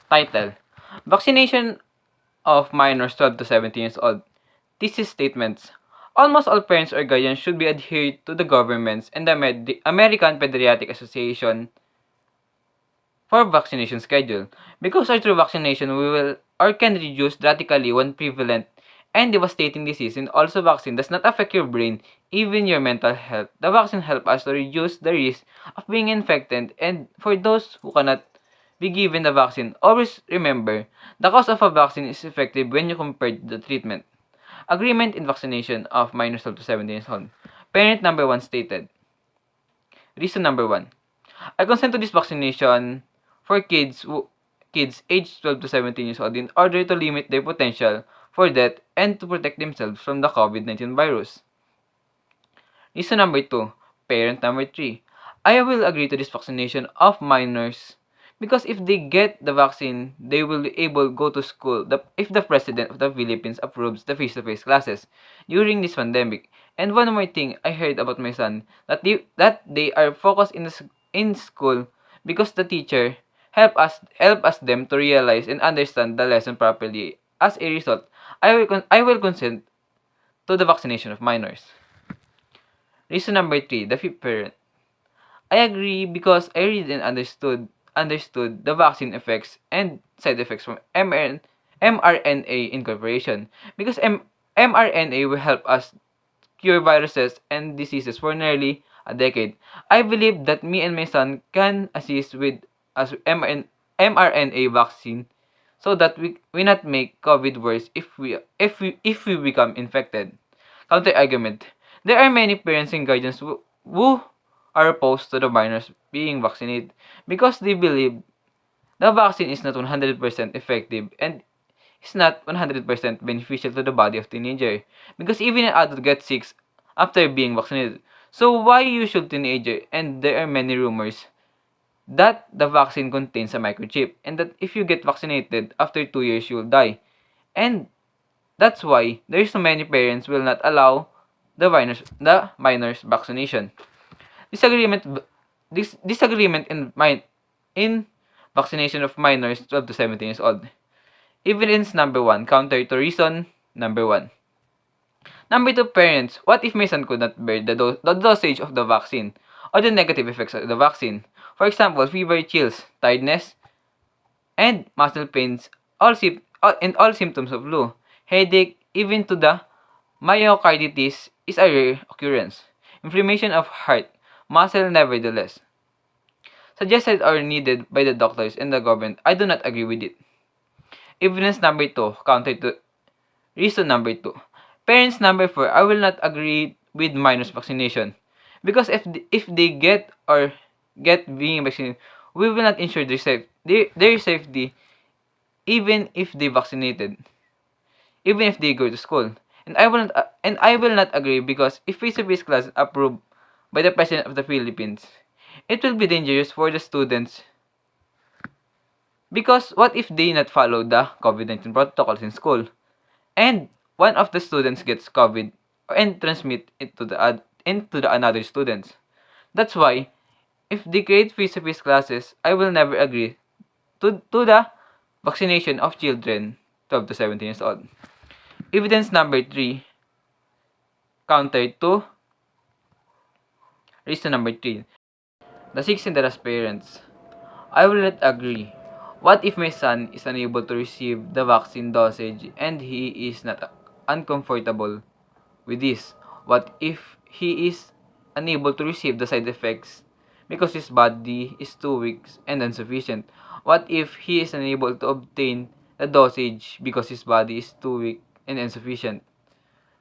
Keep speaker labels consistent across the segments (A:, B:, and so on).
A: Title: Vaccination of Minors 12 to 17 years old. Thesis statements: Almost all parents or guardians should be adhered to the government's and the American Pediatric Association for vaccination schedule. Because through vaccination, we will or can reduce drastically one prevalent and devastating disease, and also vaccine does not affect your brain, even your mental health. The vaccine helps us to reduce the risk of being infected, and for those who cannot be given the vaccine, always remember, the cost of a vaccine is effective when you compare the treatment. Agreement in vaccination of minors 12 to 17 years old. Parent number 1 stated. Reason number 1. I consent to this vaccination for kids aged 12 to 17 years old in order to limit their potential for death and to protect themselves from the COVID-19 virus. Reason number 2. Parent number 3. I will agree to this vaccination of minors because if they get the vaccine, they will be able to go to school if the President of the Philippines approves the face-to-face classes during this pandemic. And one more thing I heard about my son, that they are focused in school because the teacher help us them to realize and understand the lesson properly. As a result, I will consent to the vaccination of minors. Reason number 3, the fifth parent. I agree because I read and understood the vaccine effects and side effects from mRNA incorporation. Because mRNA will help us cure viruses and diseases for nearly a decade. I believe that me and my son can assist with mRNA vaccine so that we not make COVID worse if we become infected. Counter argument. There are many parents and guardians who are opposed to the minors being vaccinated because they believe the vaccine is not 100% effective and is not 100% beneficial to the body of teenager because even an adult gets sick after being vaccinated. So why you should teenager? And there are many rumors that the vaccine contains a microchip and that if you get vaccinated after 2 years you'll die. And that's why there's so many parents will not allow the minors vaccination. Disagreement in vaccination of minors 12 to 17 years old. Evidence number 1 counter to reason number 1. Number 2, parents. What if my son could not bear the dosage of the vaccine or the negative effects of the vaccine? For example, fever, chills, tiredness, and muscle pains, all symptoms of flu, headache, even to the myocarditis is a rare occurrence. Inflammation of heart, muscle nevertheless. Suggested or needed by the doctors and the government, I do not agree with it. Evidence number 2, counter to reason number 2. Parents number 4, I will not agree with minors vaccination. Because if they get being vaccinated, we will not ensure their safety even if they vaccinated. Even if they go to school. And I will not agree because if face-to-face class approved by the President of the Philippines, it will be dangerous for the students. Because what if they not follow the COVID-19 protocols in school? And one of the students gets COVID and transmit it to the another students. That's why if they create face-to-face classes, I will never agree to the vaccination of children 12 to 17 years old. Evidence number 3, counter to reason number 3. The 6 and the last parents. I will not agree. What if my son is unable to receive the vaccine dosage and he is not uncomfortable with this? What if he is unable to receive the side effects because his body is too weak and insufficient? What if he is unable to obtain the dosage because his body is too weak and insufficient?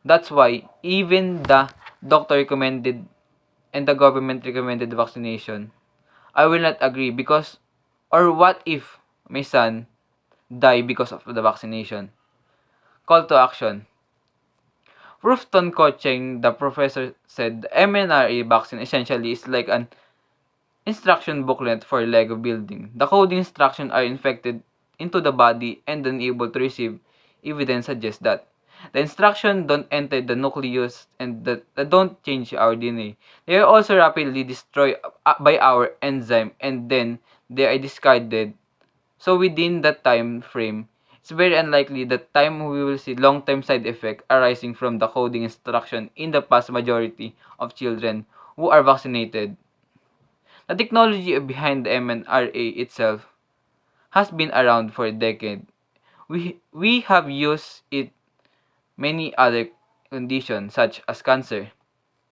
A: That's why even the doctor recommended and the government recommended vaccination, I will not agree because, or what if my son die because of the vaccination? Call to action. Rufton coaching, the professor said the mRNA vaccine essentially is like an instruction booklet for Lego building. The coding instructions are infected into the body and unable to receive. Evidence suggests that the instructions don't enter the nucleus and that don't change our DNA. They are also rapidly destroyed by our enzyme and then they are discarded. So within that time frame, it's very unlikely that time we will see long-term side effect arising from the coding instruction in the vast majority of children who are vaccinated. The technology behind the mRNA itself has been around for a decade. We have used it many other conditions such as cancer,